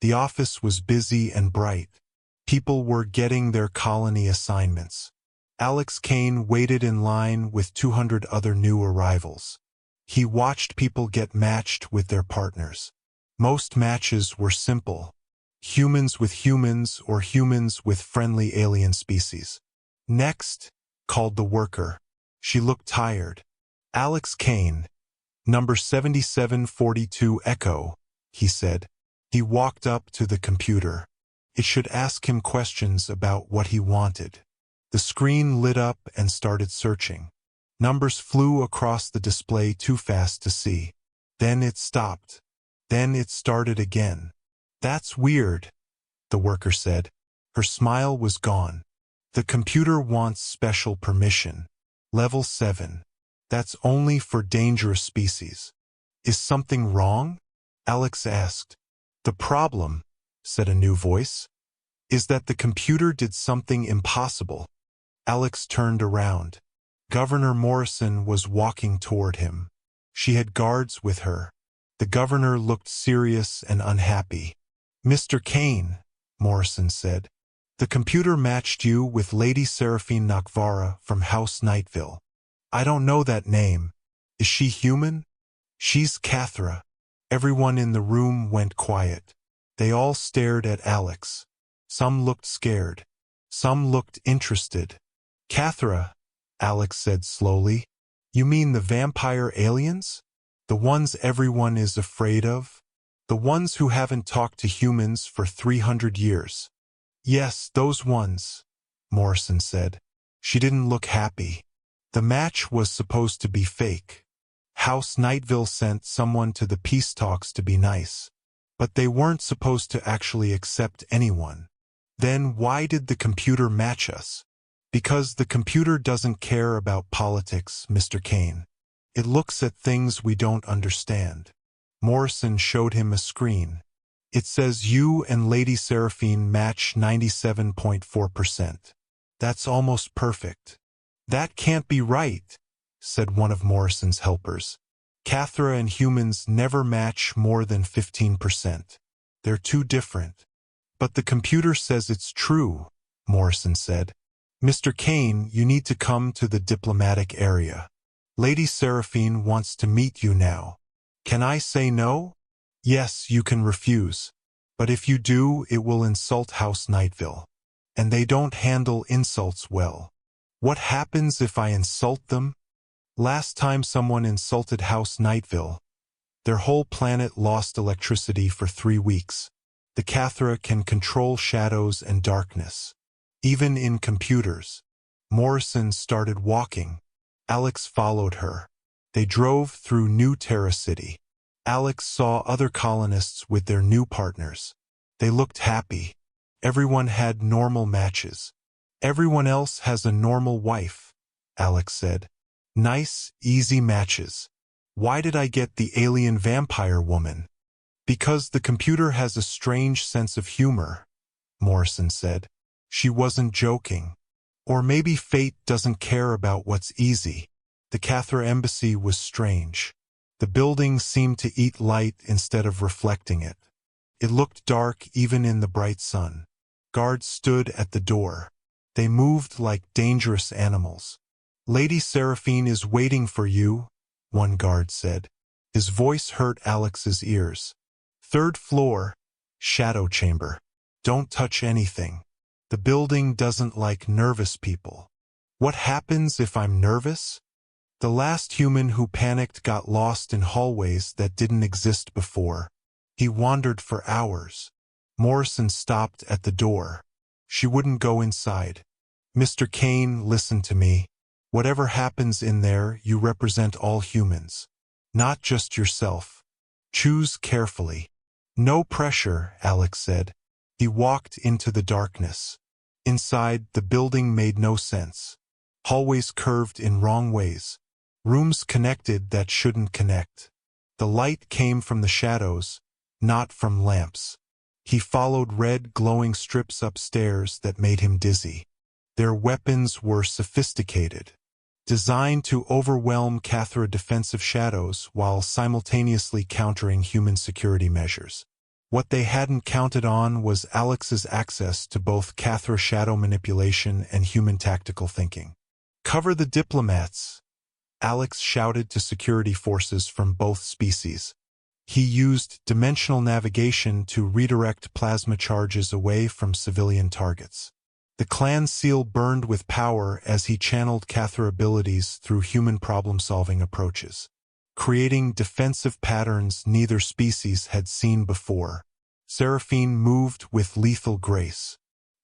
The office was busy and bright. People were getting their colony assignments. Alex Kane waited in line with 200 other new arrivals. He watched people get matched with their partners. Most matches were simple. Humans with humans or humans with friendly alien species. Next, called the worker. She looked tired. Alex Kane, number 7742 Echo, he said. He walked up to the computer. It should ask him questions about what he wanted. The screen lit up and started searching. Numbers flew across the display too fast to see. Then it stopped. Then it started again. That's weird, the worker said. Her smile was gone. The computer wants special permission. Level 7. That's only for dangerous species. Is something wrong? Alex asked. The problem, said a new voice, is that the computer did something impossible. Alex turned around. Governor Morrison was walking toward him. She had guards with her. The governor looked serious and unhappy. Mr. Kane, Morrison said, the computer matched you with Lady Seraphine Nakvara from House Nightville. I don't know that name. Is she human? She's Cathra. Everyone in the room went quiet. They all stared at Alex. Some looked scared. Some looked interested. Cathra, Alex said slowly. You mean the vampire aliens? The ones everyone is afraid of? The ones who haven't talked to humans for 300 years? Yes, those ones, Morrison said. She didn't look happy. The match was supposed to be fake. House Nightville sent someone to the peace talks to be nice. But they weren't supposed to actually accept anyone. Then why did the computer match us? Because the computer doesn't care about politics, Mr. Kane. It looks at things we don't understand. Morrison showed him a screen. It says you and Lady Seraphine match 97.4%. That's almost perfect. That can't be right, said one of Morrison's helpers. Cathra and humans never match more than 15%. They're too different. But the computer says it's true, Morrison said. Mr. Kane, you need to come to the diplomatic area. Lady Seraphine wants to meet you now. Can I say no? Yes, you can refuse. But if you do, it will insult House Nightville. And they don't handle insults well. What happens if I insult them? Last time someone insulted House Nightville, their whole planet lost electricity for 3 weeks. The Cathra can control shadows and darkness. Even in computers. Morrison started walking. Alex followed her. They drove through New Terra City. Alex saw other colonists with their new partners. They looked happy. Everyone had normal matches. Everyone else has a normal wife, Alex said. Nice, easy matches. Why did I get the alien vampire woman? Because the computer has a strange sense of humor, Morrison said. She wasn't joking. Or maybe fate doesn't care about what's easy. The Cathra embassy was strange. The building seemed to eat light instead of reflecting it. It looked dark even in the bright sun. Guards stood at the door. They moved like dangerous animals. Lady Seraphine is waiting for you, one guard said. His voice hurt Alex's ears. 3rd floor, shadow chamber. Don't touch anything. The building doesn't like nervous people. What happens if I'm nervous? The last human who panicked got lost in hallways that didn't exist before. He wandered for hours. Morrison stopped at the door. She wouldn't go inside. Mr. Kane, listen to me. Whatever happens in there, you represent all humans. Not just yourself. Choose carefully. No pressure, Alex said. He walked into the darkness. Inside, the building made no sense. Hallways curved in wrong ways. Rooms connected that shouldn't connect. The light came from the shadows, not from lamps. He followed red glowing strips upstairs that made him dizzy. Their weapons were sophisticated, designed to overwhelm Cathra defensive shadows while simultaneously countering human security measures. What they hadn't counted on was Alex's access to both Cathra shadow manipulation and human tactical thinking. "Cover the diplomats!" Alex shouted to security forces from both species. He used dimensional navigation to redirect plasma charges away from civilian targets. The clan seal burned with power as he channeled Cathra abilities through human problem-solving approaches, creating defensive patterns neither species had seen before. Seraphine moved with lethal grace.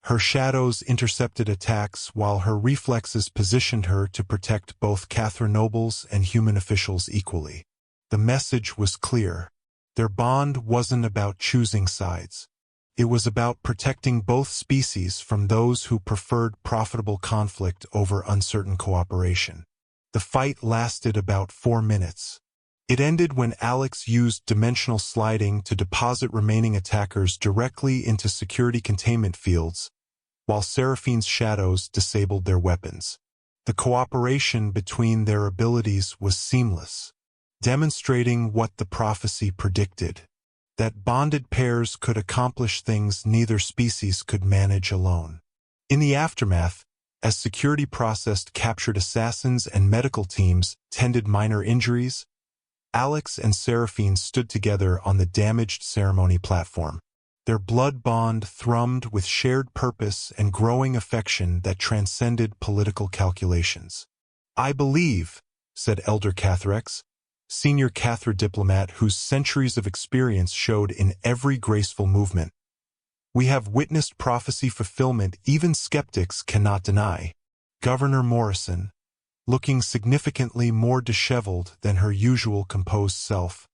Her shadows intercepted attacks while her reflexes positioned her to protect both Cathra nobles and human officials equally. The message was clear. Their bond wasn't about choosing sides. It was about protecting both species from those who preferred profitable conflict over uncertain cooperation. The fight lasted about 4 minutes. It ended when Alex used dimensional sliding to deposit remaining attackers directly into security containment fields, while Seraphine's shadows disabled their weapons. The cooperation between their abilities was seamless, demonstrating what the prophecy predicted, that bonded pairs could accomplish things neither species could manage alone. In the aftermath, as security processed captured assassins and medical teams tended minor injuries, Alex and Seraphine stood together on the damaged ceremony platform. Their blood bond thrummed with shared purpose and growing affection that transcended political calculations. "I believe," said Elder Cathrex, senior Cathra diplomat whose centuries of experience showed in every graceful movement, "we have witnessed prophecy fulfillment even skeptics cannot deny." Governor Morrison, looking significantly more disheveled than her usual composed self,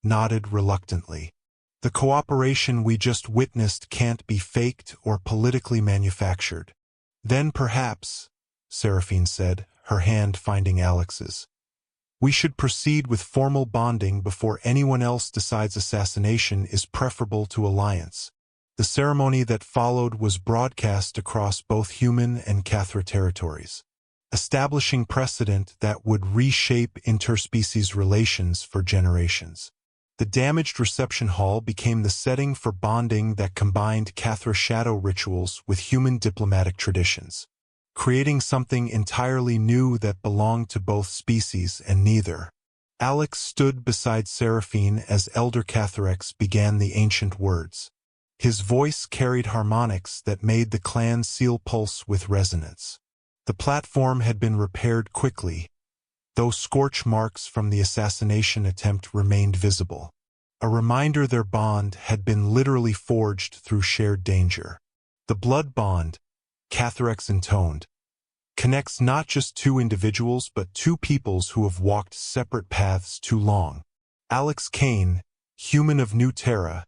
nodded reluctantly. "The cooperation we just witnessed can't be faked or politically manufactured." "Then perhaps," Seraphine said, her hand finding Alex's, "we should proceed with formal bonding before anyone else decides assassination is preferable to alliance." The ceremony that followed was broadcast across both human and Cathra territories, establishing precedent that would reshape interspecies relations for generations. The damaged reception hall became the setting for bonding that combined Cathra shadow rituals with human diplomatic traditions, creating something entirely new that belonged to both species and neither. Alex stood beside Seraphine as Elder Cathrex began the ancient words. His voice carried harmonics that made the clan seal pulse with resonance. The platform had been repaired quickly, though scorch marks from the assassination attempt remained visible, a reminder their bond had been literally forged through shared danger. "The blood bond," Cathrex intoned, "connects not just two individuals but two peoples who have walked separate paths too long. Alex Kane, human of New Terra,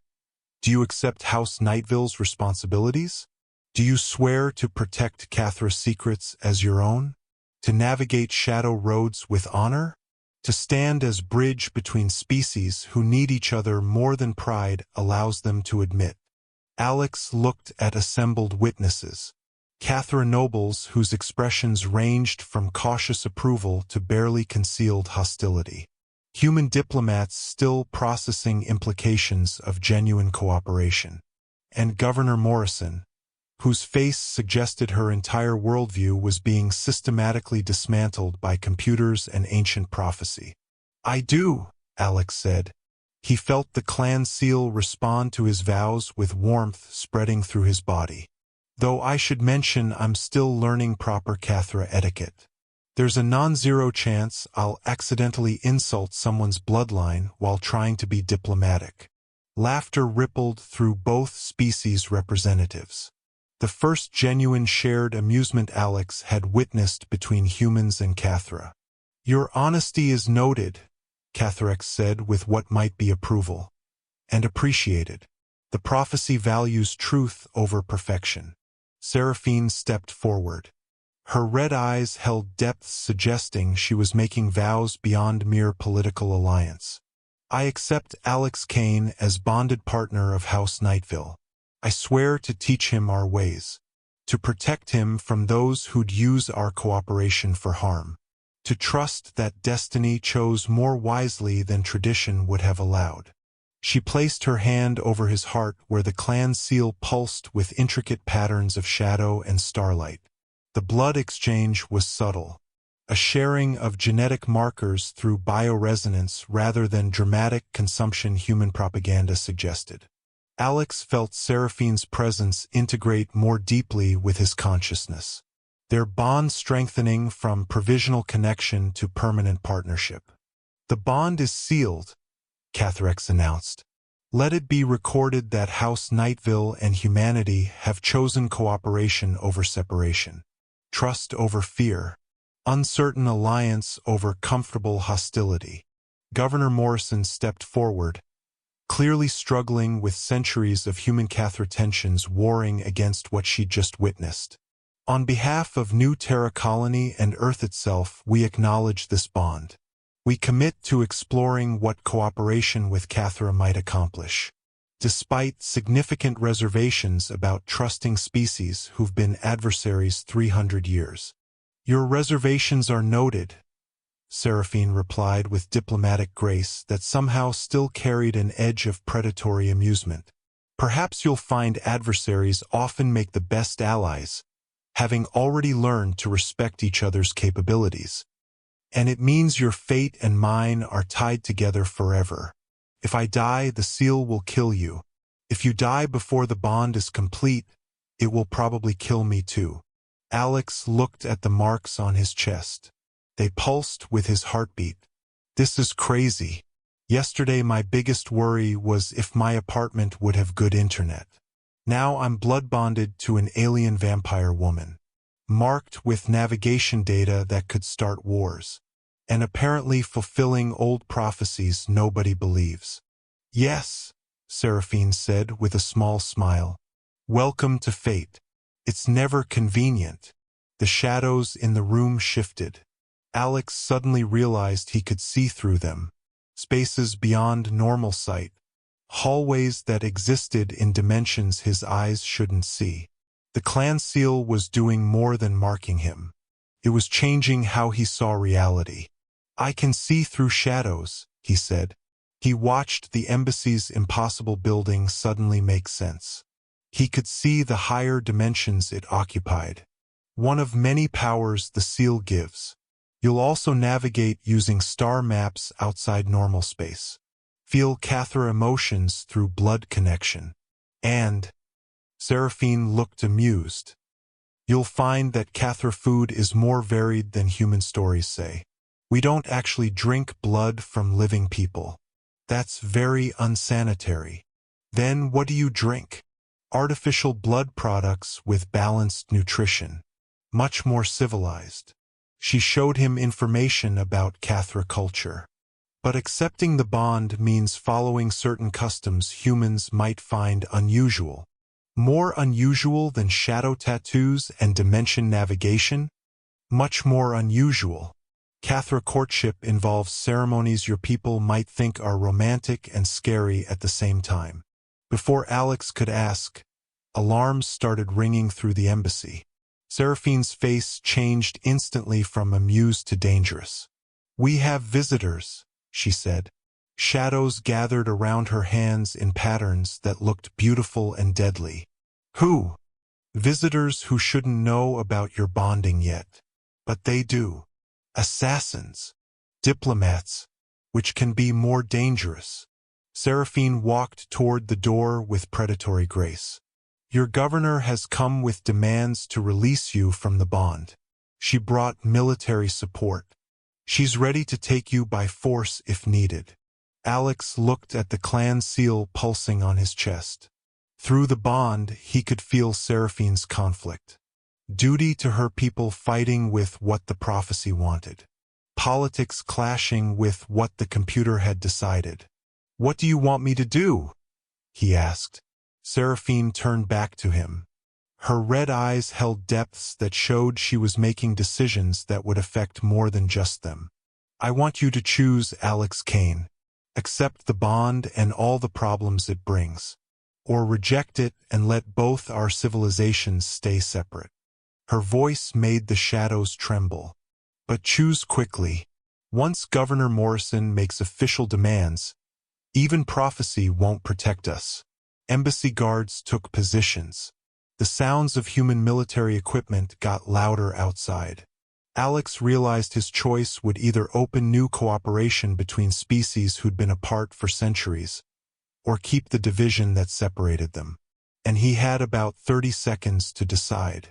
do you accept House Nightville's responsibilities? Do you swear to protect Cathra's secrets as your own? To navigate shadow roads with honor? To stand as bridge between species who need each other more than pride allows them to admit?" Alex looked at assembled witnesses, Cathra nobles whose expressions ranged from cautious approval to barely concealed hostility. Human diplomats still processing implications of genuine cooperation. And Governor Morrison, whose face suggested her entire worldview was being systematically dismantled by computers and ancient prophecy. "I do," Alex said. He felt the clan seal respond to his vows with warmth spreading through his body. "Though I should mention I'm still learning proper Cathra etiquette. There's a non-zero chance I'll accidentally insult someone's bloodline while trying to be diplomatic." Laughter rippled through both species' representatives. The first genuine shared amusement Alex had witnessed between humans and Cathra. "Your honesty is noted," Cathrex said with what might be approval. "And appreciated. The prophecy values truth over perfection." Seraphine stepped forward. Her red eyes held depths suggesting she was making vows beyond mere political alliance. "I accept Alex Kane as bonded partner of House Nightville. I swear to teach him our ways, to protect him from those who'd use our cooperation for harm, to trust that destiny chose more wisely than tradition would have allowed." She placed her hand over his heart where the clan seal pulsed with intricate patterns of shadow and starlight. The blood exchange was subtle, a sharing of genetic markers through bioresonance rather than dramatic consumption human propaganda suggested. Alex felt Seraphine's presence integrate more deeply with his consciousness, their bond strengthening from provisional connection to permanent partnership. "The bond is sealed," Cathrex announced. "Let it be recorded that House Nightville and humanity have chosen cooperation over separation, trust over fear, uncertain alliance over comfortable hostility." Governor Morrison stepped forward, clearly struggling with centuries of human-Cathra tensions warring against what she'd just witnessed. "On behalf of New Terra Colony and Earth itself, we acknowledge this bond. We commit to exploring what cooperation with Cathra might accomplish, despite significant reservations about trusting species who've been adversaries 300 years. "Your reservations are noted," Seraphine replied with diplomatic grace that somehow still carried an edge of predatory amusement. "Perhaps you'll find adversaries often make the best allies, having already learned to respect each other's capabilities. And it means your fate and mine are tied together forever. If I die, the seal will kill you. If you die before the bond is complete, it will probably kill me too." Alex looked at the marks on his chest. They pulsed with his heartbeat. "This is crazy. Yesterday my biggest worry was if my apartment would have good internet. Now I'm blood-bonded to an alien vampire woman, marked with navigation data that could start wars, and apparently fulfilling old prophecies nobody believes." "Yes," Seraphine said with a small smile. "Welcome to fate. It's never convenient." The shadows in the room shifted. Alex suddenly realized he could see through them, spaces beyond normal sight, hallways that existed in dimensions his eyes shouldn't see. The clan seal was doing more than marking him. It was changing how he saw reality. "I can see through shadows," he said. He watched the embassy's impossible building suddenly make sense. He could see the higher dimensions it occupied. One of many powers the seal gives. You'll also navigate using star maps outside normal space. Feel Cathra emotions through blood connection. And, Seraphine looked amused, you'll find that Cathra food is more varied than human stories say. We don't actually drink blood from living people. That's very unsanitary. Then what do you drink? Artificial blood products with balanced nutrition. Much more civilized. She showed him information about Cathra culture. But accepting the bond means following certain customs humans might find unusual. More unusual than shadow tattoos and dimension navigation? Much more unusual. Cathra courtship involves ceremonies your people might think are romantic and scary at the same time. Before Alex could ask, alarms started ringing through the embassy. Seraphine's face changed instantly from amused to dangerous. "We have visitors," she said. Shadows gathered around her hands in patterns that looked beautiful and deadly. "Who?" "Visitors who shouldn't know about your bonding yet. But they do. Assassins. Diplomats, which can be more dangerous." Seraphine walked toward the door with predatory grace. "Your governor has come with demands to release you from the bond. She brought military support. She's ready to take you by force if needed." Alex looked at the clan seal pulsing on his chest. Through the bond, he could feel Seraphine's conflict. Duty to her people fighting with what the prophecy wanted. Politics clashing with what the computer had decided. "What do you want me to do?" he asked. Seraphine turned back to him. Her red eyes held depths that showed she was making decisions that would affect more than just them. "I want you to choose, Alex Kane. Accept the bond and all the problems it brings. Or reject it and let both our civilizations stay separate." Her voice made the shadows tremble. "But choose quickly. Once Governor Morrison makes official demands, Even prophecy won't protect us. Embassy guards took positions. The sounds of human military equipment got louder outside. Alex realized his choice would either open new cooperation between species who'd been apart for centuries, or keep the division that separated them. And he had about 30 seconds to decide.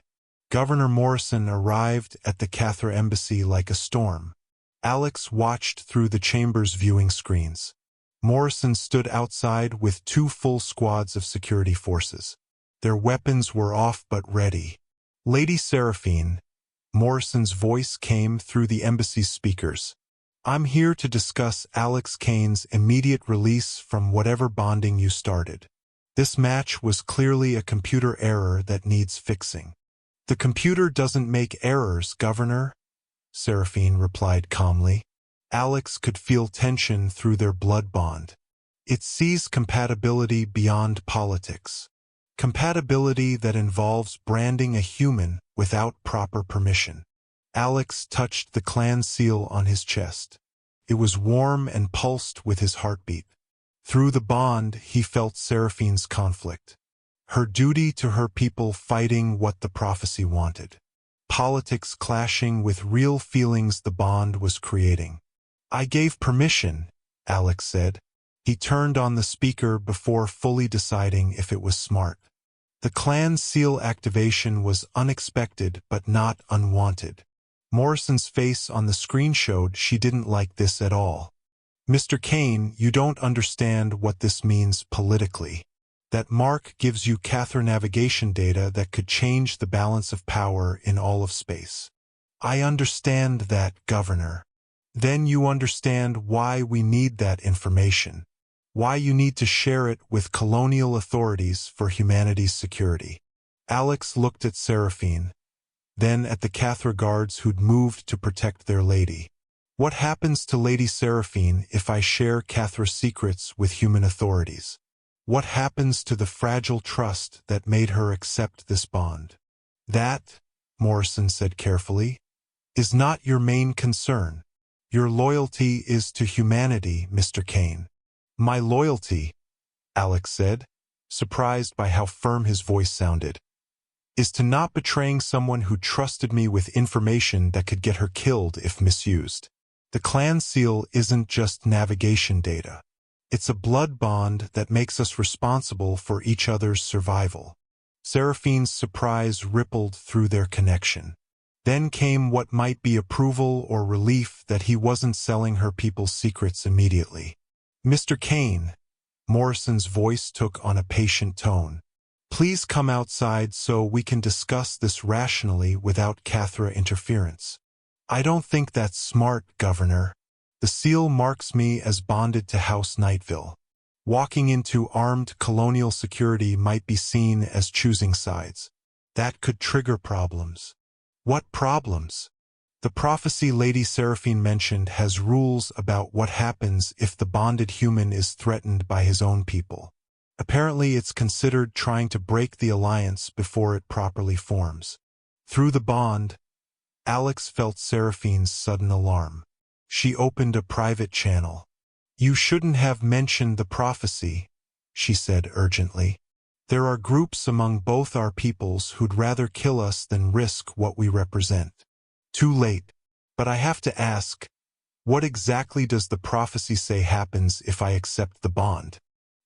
Governor Morrison arrived at the Cathra embassy like a storm. Alex watched through the chamber's viewing screens. Morrison stood outside with 2 full squads of security forces. Their weapons were off but ready. Lady Seraphine, Morrison's voice came through the embassy's speakers. I'm here to discuss Alex Kane's immediate release from whatever bonding you started. This match was clearly a computer error that needs fixing. The computer doesn't make errors, Governor, Seraphine replied calmly. Alex could feel tension through their blood bond. It sees compatibility beyond politics. Compatibility that involves branding a human without proper permission. Alex touched the clan seal on his chest. It was warm and pulsed with his heartbeat. Through the bond, he felt Seraphine's conflict. Her duty to her people fighting what the prophecy wanted. Politics clashing with real feelings the bond was creating. I gave permission, Alex said. He turned on the speaker before fully deciding if it was smart. The clan seal activation was unexpected but not unwanted. Morrison's face on the screen showed she didn't like this at all. Mr. Kane, you don't understand what this means politically. That mark gives you Cathra navigation data that could change the balance of power in all of space. I understand that, Governor. Then you understand why we need that information. Why you need to share it with colonial authorities for humanity's security. Alex looked at Seraphine, then at the Cathra guards who'd moved to protect their lady. What happens to Lady Seraphine if I share Cathra's secrets with human authorities? What happens to the fragile trust that made her accept this bond? That, Morrison said carefully, is not your main concern. Your loyalty is to humanity, Mr. Kane. My loyalty, Alex said, surprised by how firm his voice sounded, is to not betraying someone who trusted me with information that could get her killed if misused. The clan seal isn't just navigation data. It's a blood bond that makes us responsible for each other's survival. Seraphine's surprise rippled through their connection. Then came what might be approval or relief that he wasn't selling her people's secrets immediately. Mr. Kane, Morrison's voice took on a patient tone. Please come outside so we can discuss this rationally without Cathra interference. I don't think that's smart, Governor. The seal marks me as bonded to House Nightville. Walking into armed colonial security might be seen as choosing sides. That could trigger problems. What problems? The prophecy Lady Seraphine mentioned has rules about what happens if the bonded human is threatened by his own people. Apparently it's considered trying to break the alliance before it properly forms. Through the bond, Alex felt Seraphine's sudden alarm. She opened a private channel. You shouldn't have mentioned the prophecy, she said urgently. There are groups among both our peoples who'd rather kill us than risk what we represent. Too late. But I have to ask, what exactly does the prophecy say happens if I accept the bond?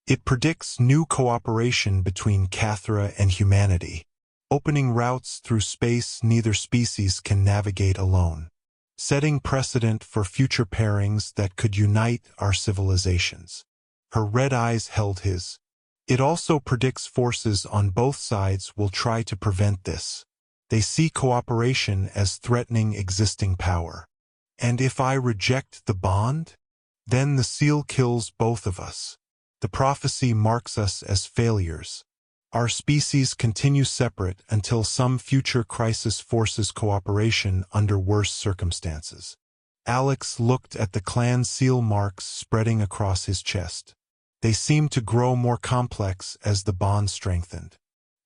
It predicts new cooperation between Cathra and humanity, opening routes through space neither species can navigate alone, setting precedent for future pairings that could unite our civilizations. Her red eyes held his. It also predicts forces on both sides will try to prevent this. They see cooperation as threatening existing power. And if I reject the bond, then the seal kills both of us. The prophecy marks us as failures. Our species continue separate until some future crisis forces cooperation under worse circumstances. Alex looked at the clan seal marks spreading across his chest. They seemed to grow more complex as the bond strengthened.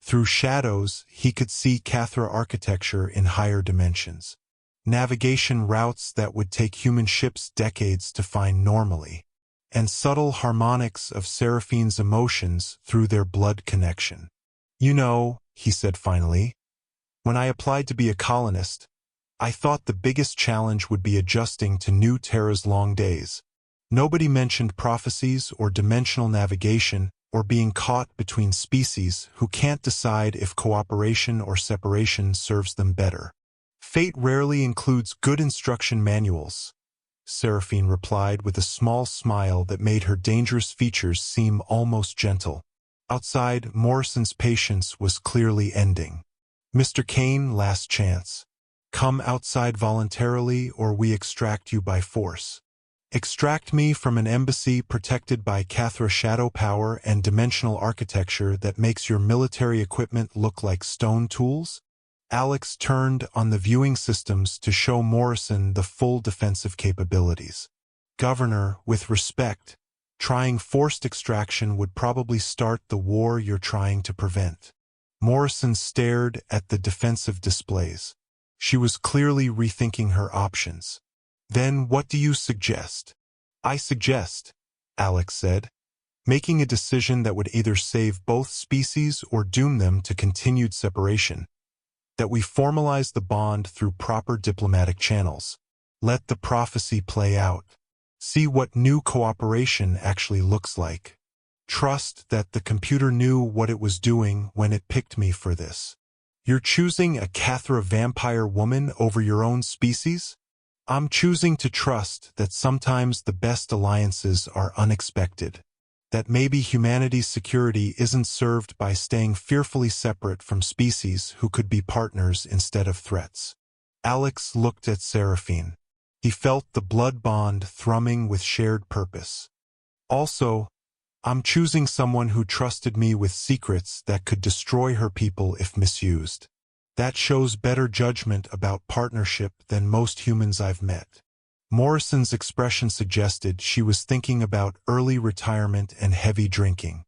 Through shadows, he could see Cathra architecture in higher dimensions. Navigation routes that would take human ships decades to find normally. and subtle harmonics of Seraphine's emotions through their blood connection. "You know," he said finally, "when I applied to be a colonist, I thought the biggest challenge would be adjusting to new Terra's long days. Nobody mentioned prophecies or dimensional navigation or being caught between species who can't decide if cooperation or separation serves them better. Fate rarely includes good instruction manuals," Seraphine replied with a small smile that made her dangerous features seem almost gentle. Outside, Morrison's patience was clearly ending. "Mr. Kane, last chance. Come outside voluntarily or we extract you by force." "Extract me from an embassy protected by Cathra shadow power and dimensional architecture that makes your military equipment look like stone tools?" Alex turned on the viewing systems to show Morrison the full defensive capabilities. "Governor, with respect, trying forced extraction would probably start the war you're trying to prevent." Morrison stared at the defensive displays. She was clearly rethinking her options. "Then what do you suggest?" "I suggest," Alex said, "making a decision that would either save both species or doom them to continued separation. That we formalize the bond through proper diplomatic channels. Let the prophecy play out. See what new cooperation actually looks like. Trust that the computer knew what it was doing when it picked me for this." "You're choosing a Cathra vampire woman over your own species?" "I'm choosing to trust that sometimes the best alliances are unexpected. That maybe humanity's security isn't served by staying fearfully separate from species who could be partners instead of threats." Alex looked at Seraphine. He felt the blood bond thrumming with shared purpose. "Also, I'm choosing someone who trusted me with secrets that could destroy her people if misused. That shows better judgment about partnership than most humans I've met." Morrison's expression suggested she was thinking about early retirement and heavy drinking.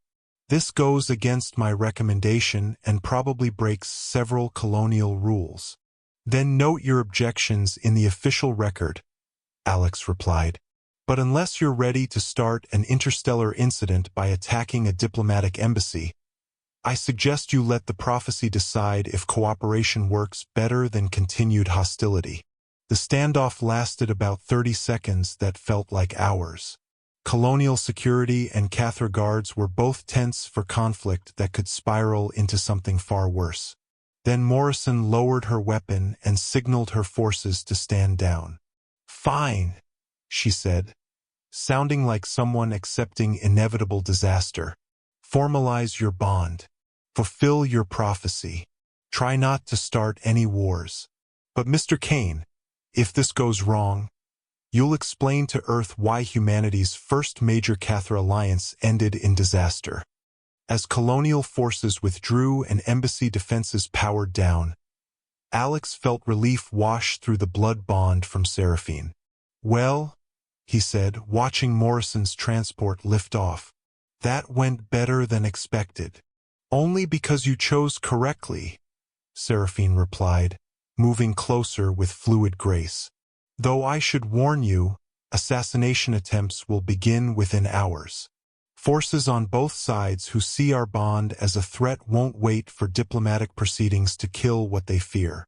"This goes against my recommendation and probably breaks several colonial rules." "Then note your objections in the official record," Alex replied. "But unless you're ready to start an interstellar incident by attacking a diplomatic embassy, I suggest you let the prophecy decide if cooperation works better than continued hostility." The standoff lasted about 30 seconds that felt like hours. Colonial security and Cathra guards were both tense for conflict that could spiral into something far worse. Then Morrison lowered her weapon and signaled her forces to stand down. "Fine," she said, sounding like someone accepting inevitable disaster. "Formalize your bond. Fulfill your prophecy. Try not to start any wars. But Mr. Kane, if this goes wrong, you'll explain to Earth why humanity's first major Cathra alliance ended in disaster." As colonial forces withdrew and embassy defenses powered down, Alex felt relief wash through the blood bond from Seraphine. "Well," he said, watching Morrison's transport lift off, "that went better than expected." "Only because you chose correctly," Seraphine replied, moving closer with fluid grace. "Though I should warn you, assassination attempts will begin within hours. Forces on both sides who see our bond as a threat won't wait for diplomatic proceedings to kill what they fear."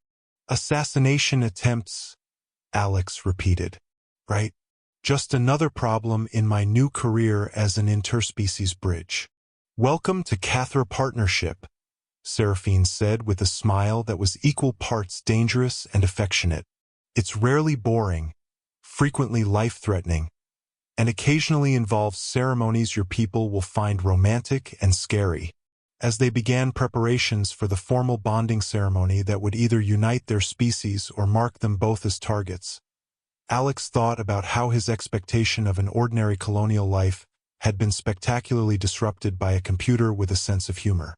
"Assassination attempts," Alex repeated. "Right. Just another problem in my new career as an interspecies bridge." "Welcome to Cathra Partnership," Seraphine said with a smile that was equal parts dangerous and affectionate. "It's rarely boring, frequently life-threatening, and occasionally involves ceremonies your people will find romantic and scary." As they began preparations for the formal bonding ceremony that would either unite their species or mark them both as targets, Alex thought about how his expectation of an ordinary colonial life had been spectacularly disrupted by a computer with a sense of humor.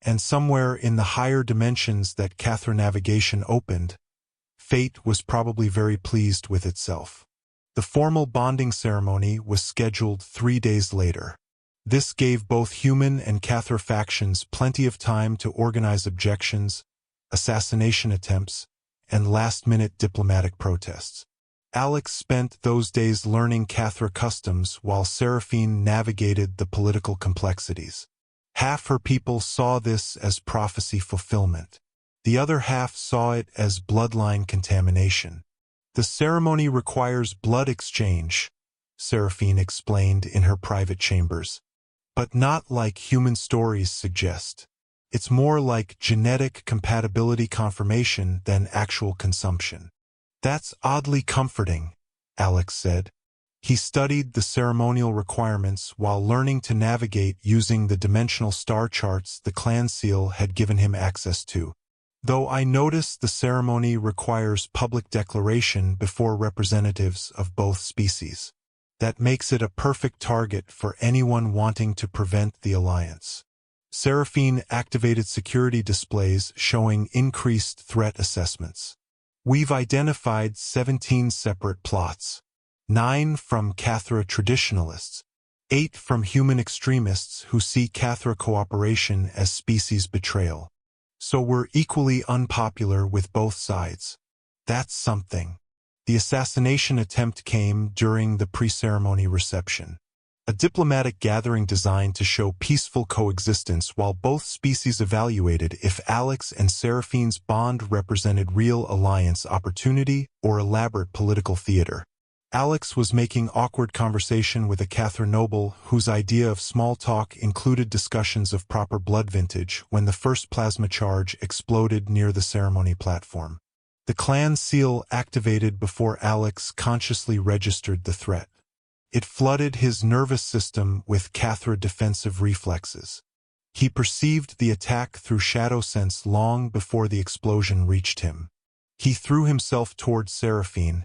And somewhere in the higher dimensions that Cathra navigation opened, fate was probably very pleased with itself. The formal bonding ceremony was scheduled 3 days later. This gave both human and Cathra factions plenty of time to organize objections, assassination attempts, and last-minute diplomatic protests. Alex spent those days learning Cathra customs while Seraphine navigated the political complexities. Half her people saw this as prophecy fulfillment. The other half saw it as bloodline contamination. The ceremony requires blood exchange, Seraphine explained in her private chambers. But not like human stories suggest. It's more like genetic compatibility confirmation than actual consumption. That's oddly comforting, Alex said. He studied the ceremonial requirements while learning to navigate using the dimensional star charts the clan seal had given him access to. Though I notice the ceremony requires public declaration before representatives of both species. That makes it a perfect target for anyone wanting to prevent the alliance. Seraphine activated security displays showing increased threat assessments. We've identified 17 separate plots. 9 from Cathra traditionalists, 8 from human extremists who see Cathra cooperation as species betrayal. So we're equally unpopular with both sides. That's something. The assassination attempt came during the pre-ceremony reception. A diplomatic gathering designed to show peaceful coexistence while both species evaluated if Alex and Seraphine's bond represented real alliance opportunity or elaborate political theater. Alex was making awkward conversation with a Cathra noble whose idea of small talk included discussions of proper blood vintage when the first plasma charge exploded near the ceremony platform. The clan seal activated before Alex consciously registered the threat. It flooded his nervous system with Cathra defensive reflexes. He perceived the attack through shadow sense long before the explosion reached him. He threw himself towards Seraphine,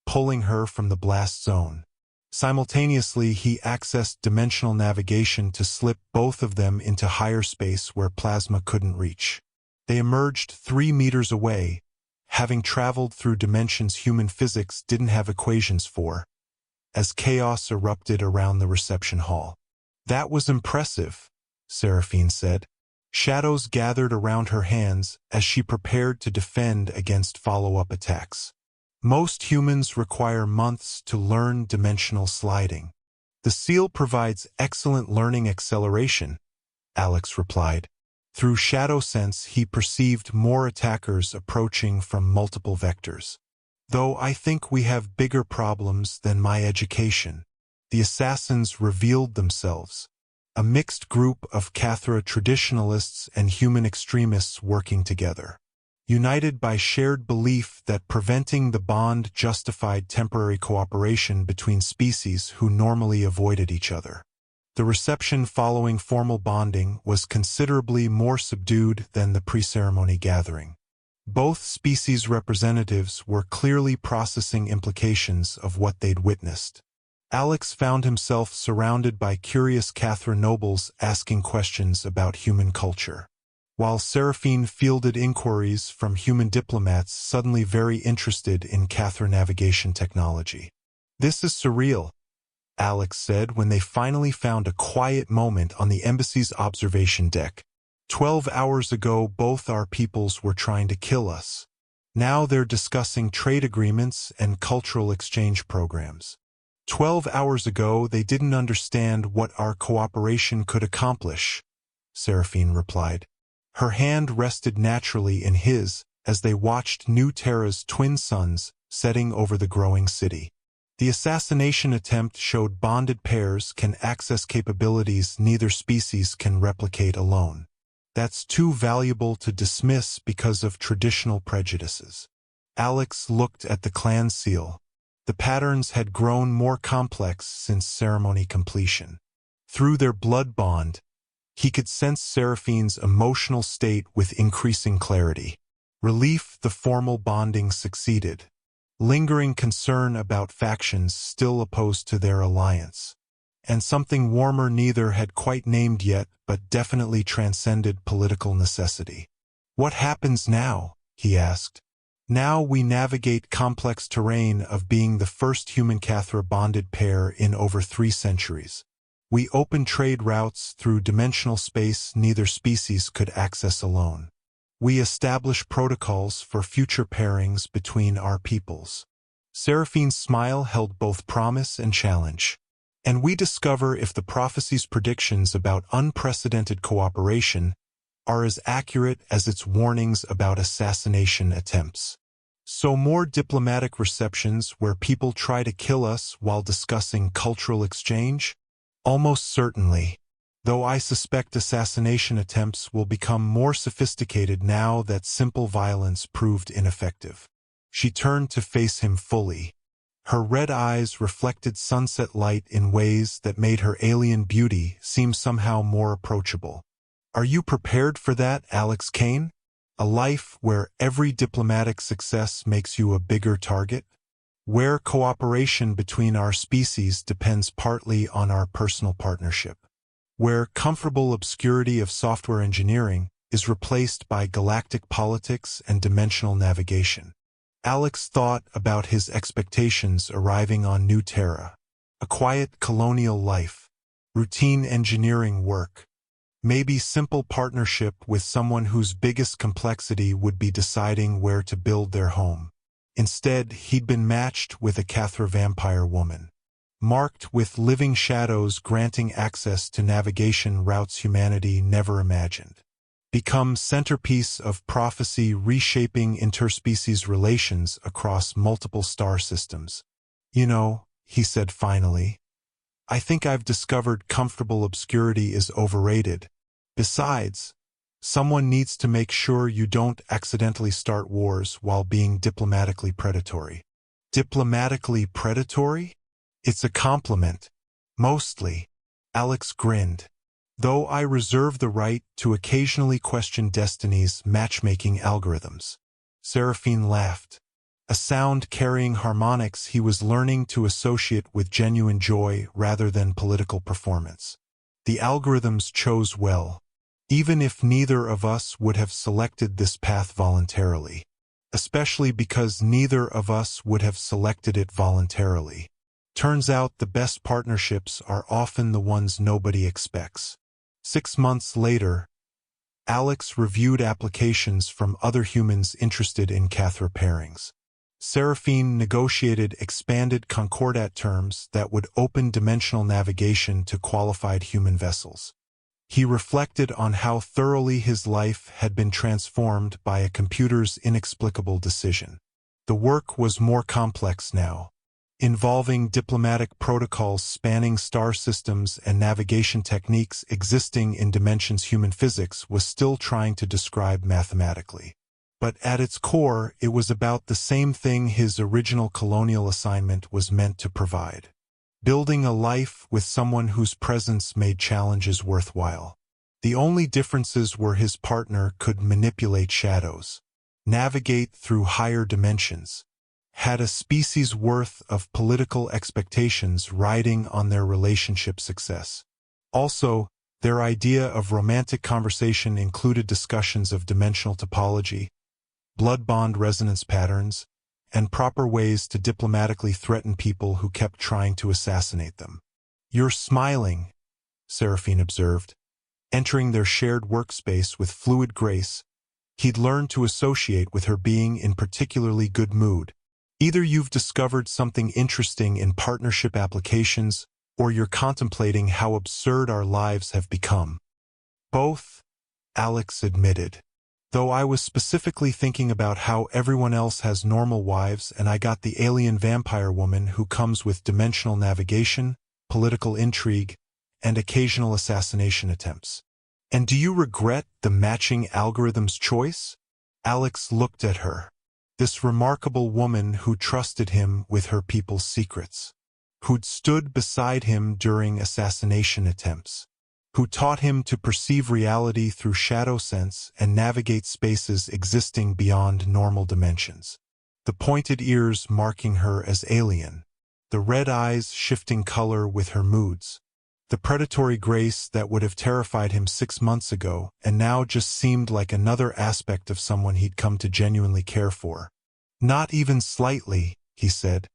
pulling her from the blast zone. Simultaneously, he accessed dimensional navigation to slip both of them into higher space where plasma couldn't reach. They emerged 3 meters away, having traveled through dimensions human physics didn't have equations for, as chaos erupted around the reception hall. That was impressive, Seraphine said. Shadows gathered around her hands as she prepared to defend against follow-up attacks. Most humans require months to learn dimensional sliding. The seal provides excellent learning acceleration, Alex replied. Through shadow sense, he perceived more attackers approaching from multiple vectors. Though I think we have bigger problems than my education. The assassins revealed themselves. A mixed group of Cathra traditionalists and human extremists working together. United by shared belief that preventing the bond justified temporary cooperation between species who normally avoided each other. The reception following formal bonding was considerably more subdued than the pre-ceremony gathering. Both species representatives were clearly processing implications of what they'd witnessed. Alex found himself surrounded by curious Cathra nobles asking questions about human culture, while Seraphine fielded inquiries from human diplomats suddenly very interested in Cathra navigation technology. "This is surreal," Alex said when they finally found a quiet moment on the embassy's observation deck. 12 hours ago, both our peoples were trying to kill us. Now they're discussing trade agreements and cultural exchange programs. 12 hours ago, they didn't understand what our cooperation could accomplish, Seraphine replied. Her hand rested naturally in his as they watched New Terra's twin suns setting over the growing city. The assassination attempt showed bonded pairs can access capabilities neither species can replicate alone. That's too valuable to dismiss because of traditional prejudices. Alex looked at the clan seal. The patterns had grown more complex since ceremony completion. Through their blood bond, he could sense Seraphine's emotional state with increasing clarity. Relief the formal bonding succeeded. Lingering concern about factions still opposed to their alliance. And something warmer neither had quite named yet, but definitely transcended political necessity. "What happens now?" he asked. "Now we navigate complex terrain of being the first human Cathra bonded pair in over 3 centuries. We open trade routes through dimensional space neither species could access alone. We establish protocols for future pairings between our peoples. Seraphine's smile held both promise and challenge. And we discover if the prophecy's predictions about unprecedented cooperation are as accurate as its warnings about assassination attempts. So more diplomatic receptions where people try to kill us while discussing cultural exchange? Almost certainly. Though I suspect assassination attempts will become more sophisticated now that simple violence proved ineffective. She turned to face him fully. Her red eyes reflected sunset light in ways that made her alien beauty seem somehow more approachable. Are you prepared for that, Alex Kane? A life where every diplomatic success makes you a bigger target? Where cooperation between our species depends partly on our personal partnership? Where comfortable obscurity of software engineering is replaced by galactic politics and dimensional navigation? Alex thought about his expectations arriving on New Terra. A quiet colonial life, routine engineering work, maybe simple partnership with someone whose biggest complexity would be deciding where to build their home. Instead, he'd been matched with a Cathra vampire woman, marked with living shadows granting access to navigation routes humanity never imagined. Become centerpiece of prophecy reshaping interspecies relations across multiple star systems. You know, he said finally, I think I've discovered comfortable obscurity is overrated. Besides, someone needs to make sure you don't accidentally start wars while being diplomatically predatory. Diplomatically predatory? It's a compliment. Mostly. Alex grinned. Though I reserve the right to occasionally question Destiny's matchmaking algorithms. Seraphine laughed. A sound carrying harmonics he was learning to associate with genuine joy rather than political performance. The algorithms chose well, even if neither of us would have selected this path voluntarily. Especially because neither of us would have selected it voluntarily. Turns out the best partnerships are often the ones nobody expects. 6 months later, Alex reviewed applications from other humans interested in Cathra pairings. Seraphine negotiated expanded Concordat terms that would open dimensional navigation to qualified human vessels. He reflected on how thoroughly his life had been transformed by a computer's inexplicable decision. The work was more complex now, involving diplomatic protocols spanning star systems and navigation techniques existing in dimensions human physics was still trying to describe mathematically. But at its core, it was about the same thing his original colonial assignment was meant to provide. Building a life with someone whose presence made challenges worthwhile. The only differences were his partner could manipulate shadows, navigate through higher dimensions, had a species' worth of political expectations riding on their relationship success. Also, their idea of romantic conversation included discussions of dimensional topology, blood bond resonance patterns, and proper ways to diplomatically threaten people who kept trying to assassinate them. You're smiling, Seraphine observed. Entering their shared workspace with fluid grace, he'd learned to associate with her being in particularly good mood. Either you've discovered something interesting in partnership applications, or you're contemplating how absurd our lives have become. Both, Alex admitted. Though I was specifically thinking about how everyone else has normal wives and I got the alien vampire woman who comes with dimensional navigation, political intrigue, and occasional assassination attempts. And do you regret the matching algorithm's choice? Alex looked at her. This remarkable woman who trusted him with her people's secrets, who'd stood beside him during assassination attempts, who taught him to perceive reality through shadow sense and navigate spaces existing beyond normal dimensions. The pointed ears marking her as alien, the red eyes shifting color with her moods, the predatory grace that would have terrified him 6 months ago and now just seemed like another aspect of someone he'd come to genuinely care for. Not even slightly, he said,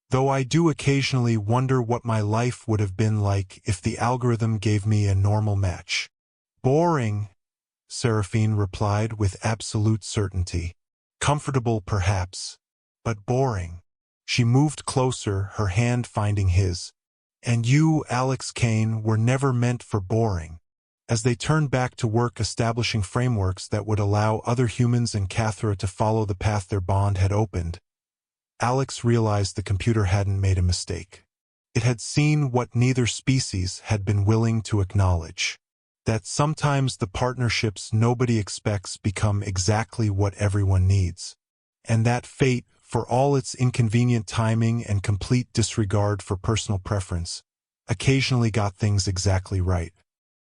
though I do occasionally wonder what my life would have been like if the algorithm gave me a normal match. Boring, Seraphine replied with absolute certainty. Comfortable perhaps, but boring. She moved closer, her hand finding his. And you, Alex Kane, were never meant for boring. As they turned back to work establishing frameworks that would allow other humans and Cathra to follow the path their bond had opened, Alex realized the computer hadn't made a mistake. It had seen what neither species had been willing to acknowledge. That sometimes the partnerships nobody expects become exactly what everyone needs. And that fate, for all its inconvenient timing and complete disregard for personal preference, occasionally got things exactly right.